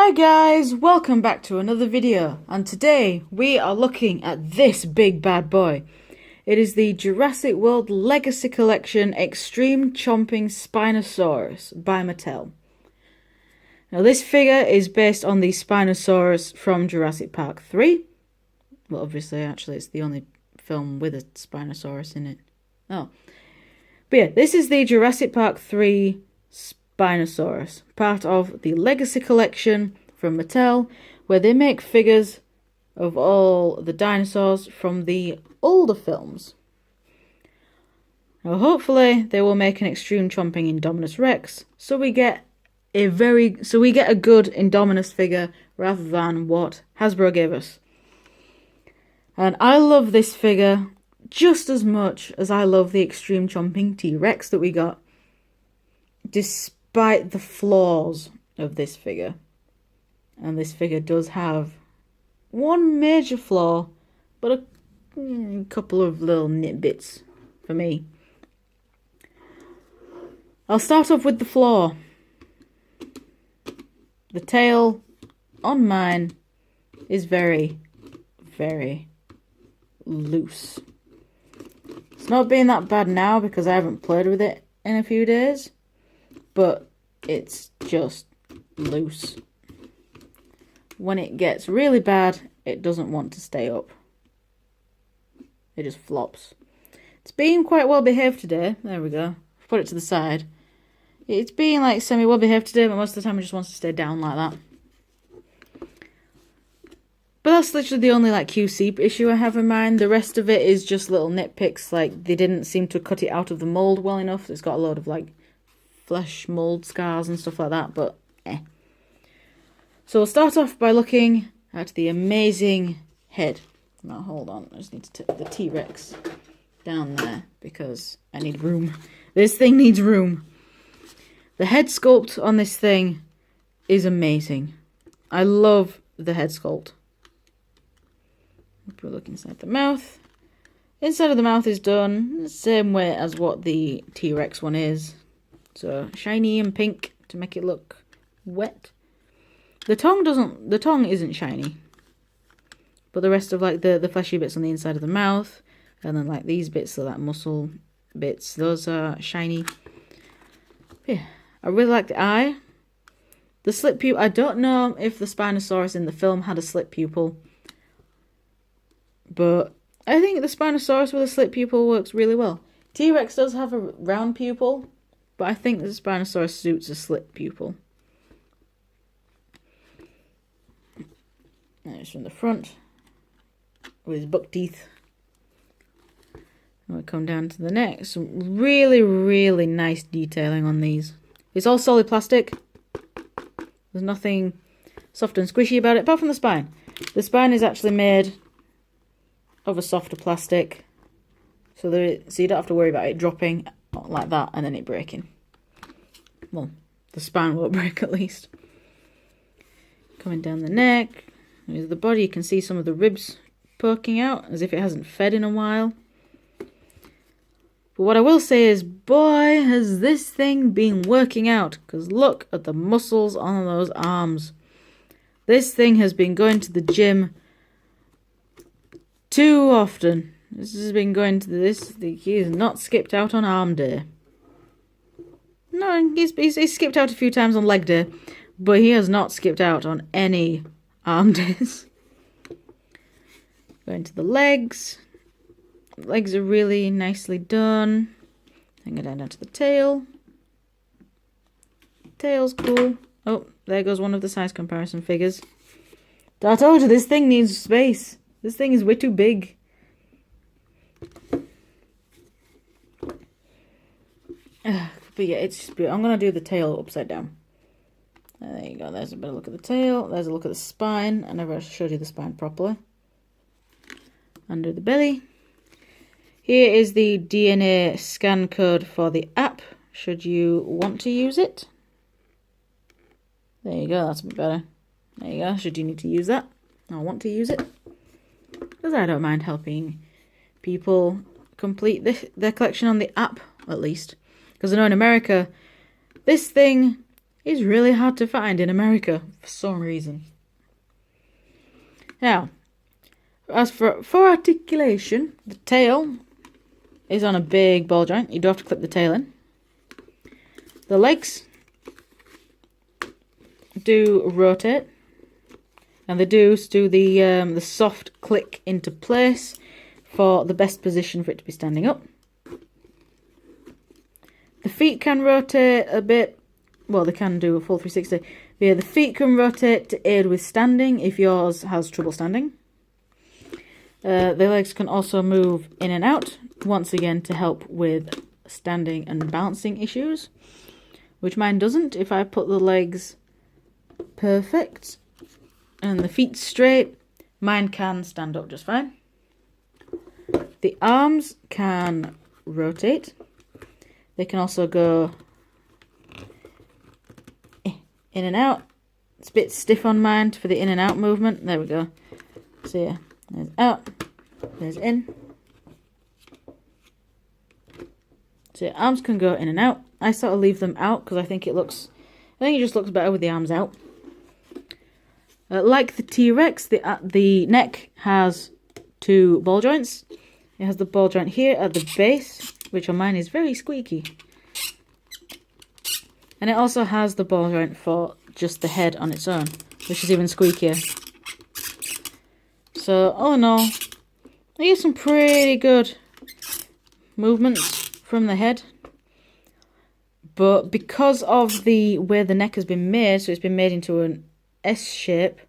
Hi guys, welcome back to another video, and today we are looking at this big bad boy. It is the Jurassic World Legacy Collection Extreme Chomping Spinosaurus by Mattel. Now this figure is based on the Spinosaurus from Jurassic Park 3. Well, obviously, actually it's the only film with a Spinosaurus in it. Oh. But yeah, this is the Jurassic Park 3 Spinosaurus, part of the Legacy Collection from Mattel, where they make figures of all the dinosaurs from the older films. Now hopefully they will make an Extreme Chomping Indominus Rex, so we get a good Indominus figure rather than what Hasbro gave us. And I love this figure just as much as I love the Extreme Chomping T-Rex that we got, despite the flaws of this figure. And this figure does have one major flaw, but a couple of little nitbits for me. I'll start off with the flaw. The tail on mine is very, very loose. It's not being that bad now because I haven't played with it in a few days, but it's just loose. When it gets really bad, it doesn't want to stay up. It just flops. It's being quite well behaved today. There we go. Put it to the side. It's being like semi-well behaved today, but most of the time it just wants to stay down like that. But that's literally the only QC issue I have in mind. The rest of it is just little nitpicks. They didn't seem to cut it out of the mold well enough. It's got a load of flesh mold scars and stuff like that, but So we'll start off by looking at the amazing head. Now hold on, I just need to take the T-Rex down there because I need room. This thing needs room. The head sculpt on this thing is amazing. I love the head sculpt. We'll look inside the mouth. Inside of the mouth is done the same way as what the T-Rex one is. So shiny and pink to make it look wet. The tongue isn't shiny. But the rest of the fleshy bits on the inside of the mouth, and then these bits, so muscle bits, those are shiny. Yeah, I really like the eye. The slit pupil, I don't know if the Spinosaurus in the film had a slit pupil, but I think the Spinosaurus with a slit pupil works really well. T-Rex does have a round pupil, but I think the Spinosaurus suits a slit pupil. There's from the front with his buck teeth. And we'll come down to the neck. Some really, really nice detailing on these. It's all solid plastic. There's nothing soft and squishy about it, apart from the spine. The spine is actually made of a softer plastic, so you don't have to worry about it dropping like that and then it breaking. Well, the spine won't break at least. Coming down the neck. Here's the body. You can see some of the ribs poking out as if it hasn't fed in a while. But what I will say is, boy, has this thing been working out, because look at the muscles on those arms. This thing has been going to the gym too often. This has been going to he has not skipped out on arm day. No, he's skipped out a few times on leg day, but he has not skipped out on any arm days. Going to the legs. The legs are really nicely done. Then go down to the tail. Tail's cool. Oh, there goes one of the size comparison figures. I told you, this thing needs space. This thing is way too big. But yeah, it's just beautiful. I'm going to do the tail upside down. There you go. There's a better look at the tail. There's a look at the spine. I never showed you the spine properly. Under the belly. Here is the DNA scan code for the app, should you want to use it. There you go. That's a bit better. There you go. Should you need to use that, I want to use it, because I don't mind helping people complete their collection on the app, at least. Because I know in America, this thing is really hard to find in America for some reason. Now, as for articulation, the tail is on a big ball joint. You do have to clip the tail in. The legs do rotate, and they do the soft click into place for the best position for it to be standing up. The feet can rotate a bit. Well, they can do a full 360. But yeah, the feet can rotate to aid with standing if yours has trouble standing. The legs can also move in and out, once again to help with standing and balancing issues, which mine doesn't. If I put the legs perfect and the feet straight, mine can stand up just fine. The arms can rotate. They can also go in and out. It's a bit stiff on mine for the in and out movement. There we go. So yeah, there's out, there's in. So yeah, arms can go in and out. I sort of leave them out because I think it just looks better with the arms out. Like the T-Rex, the neck has two ball joints. It has the ball joint here at the base, which on mine is very squeaky. And it also has the ball joint for just the head on its own, which is even squeakier. So, all in all, I get some pretty good movements from the head. But because of the way the neck has been made, so it's been made into an S shape,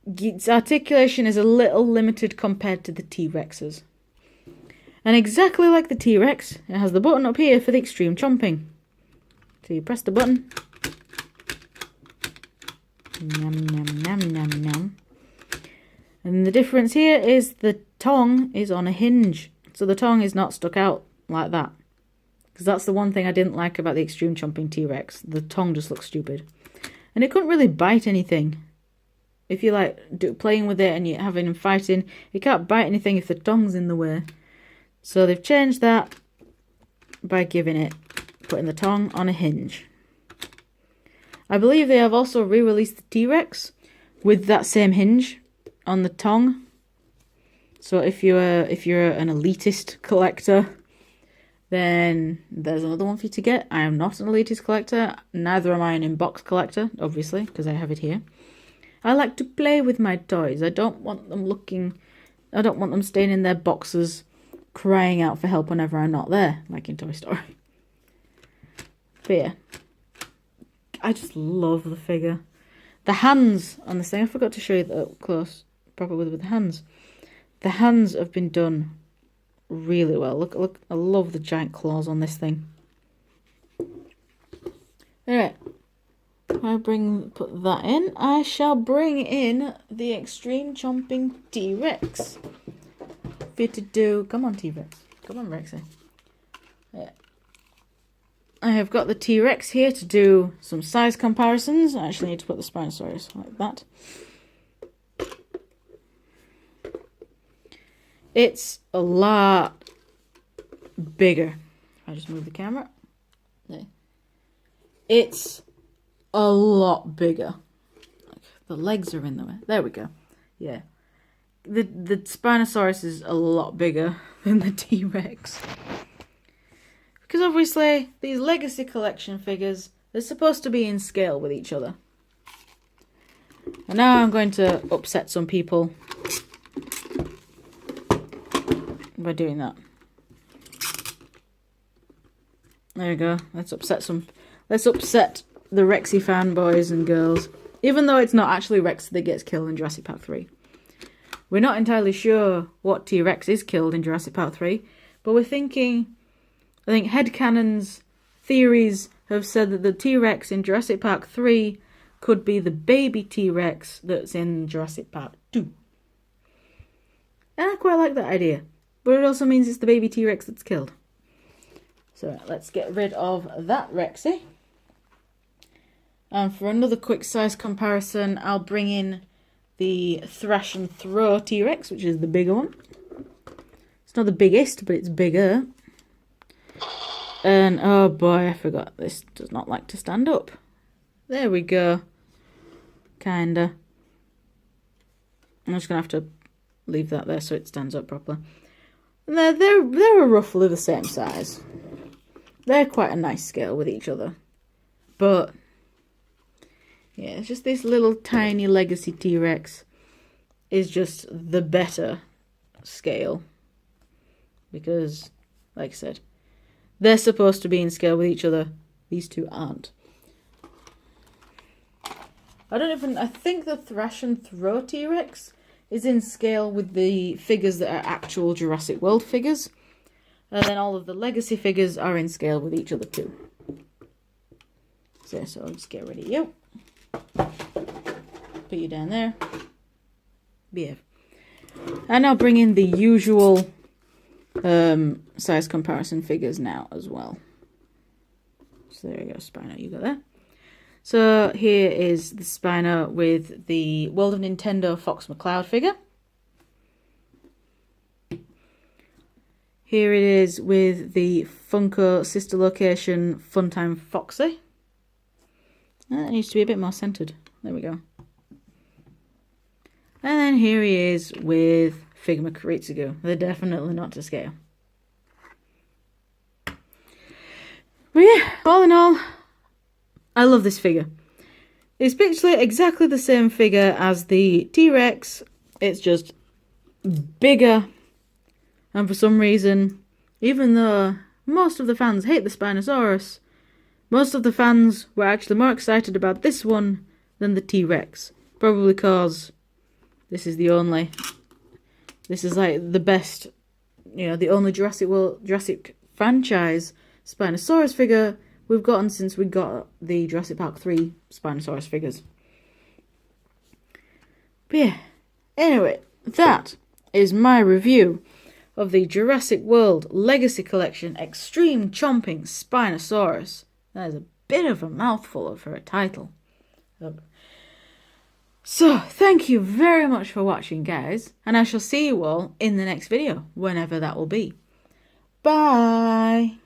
its articulation is a little limited compared to the T-Rex's. And exactly like the T-Rex, it has the button up here for the extreme chomping. So you press the button. Nom, nom, nom, nom, nom. And the difference here is the tongue is on a hinge. So the tongue is not stuck out like that. Because that's the one thing I didn't like about the extreme chomping T-Rex. The tongue just looks stupid. And it couldn't really bite anything. If you're like playing with it and you're having them fighting, it can't bite anything if the tongue's in the way. So they've changed that by putting the tongue on a hinge. I believe they have also re-released the T-Rex with that same hinge on the tongue. So if you're an elitist collector, then there's another one for you to get. I am not an elitist collector. Neither am I an in-box collector, obviously, because I have it here. I like to play with my toys. I don't want them staying in their boxes crying out for help whenever I'm not there, like in Toy Story. But yeah, I just love the figure. The hands on this thing, I forgot to show you that up close, properly with the hands. The hands have been done really well. Look, I love the giant claws on this thing. Alright, I put that in. I shall bring in the extreme chomping T-Rex. Fitted to, come on T-Rex, come on Rexy. Yeah. I have got the T-Rex here to do some size comparisons. I actually need to put the Spinosaurus like that. It's a lot bigger. I just move the camera. There. It's a lot bigger. The legs are in the way. There we go. Yeah. The Spinosaurus is a lot bigger than the T-Rex. Because obviously, these Legacy Collection figures, they're supposed to be in scale with each other. And now I'm going to upset some people by doing that. There we go. Let's upset the Rexy fanboys and girls. Even though it's not actually Rex that gets killed in Jurassic Park 3. We're not entirely sure what T-Rex is killed in Jurassic Park 3, but we're thinking, I think headcanons, theories have said that the T-Rex in Jurassic Park 3 could be the baby T-Rex that's in Jurassic Park 2. And I quite like that idea, but it also means it's the baby T-Rex that's killed. So let's get rid of that Rexy. And for another quick size comparison, I'll bring in the Thrash and Throw T-Rex, which is the bigger one. It's not the biggest, but it's bigger. And oh boy, I forgot, this does not like to stand up. There we go. Kinda. I'm just gonna have to leave that there so it stands up properly. They're roughly the same size. They're quite a nice scale with each other. But yeah, it's just this little tiny Legacy T-Rex is just the better scale. Because, like I said, they're supposed to be in scale with each other. These two aren't. I think the Thrash and Throw T-Rex is in scale with the figures that are actual Jurassic World figures. And then all of the Legacy figures are in scale with each other too. So I'll just get rid of you. Put you down there. Behave. And I'll bring in the usual size comparison figures now as well. So there you go, Spino, you got that. So here is the Spino with the World of Nintendo Fox McCloud figure. Here it is with the Funko Sister Location Funtime Foxy. That needs to be a bit more centered. There we go. And then here he is with Figma Karitsugu. They're definitely not to scale. But yeah, all in all, I love this figure. It's basically exactly the same figure as the T-Rex. It's just bigger. And for some reason, even though most of the fans hate the Spinosaurus, most of the fans were actually more excited about this one than the T-Rex. Probably because this is like the best, the only Jurassic franchise Spinosaurus figure we've gotten since we got the Jurassic Park 3 Spinosaurus figures. But yeah, anyway, that is my review of the Jurassic World Legacy Collection Extreme Chomping Spinosaurus. That is a bit of a mouthful for a title. So, thank you very much for watching, guys, and I shall see you all in the next video, whenever that will be. Bye!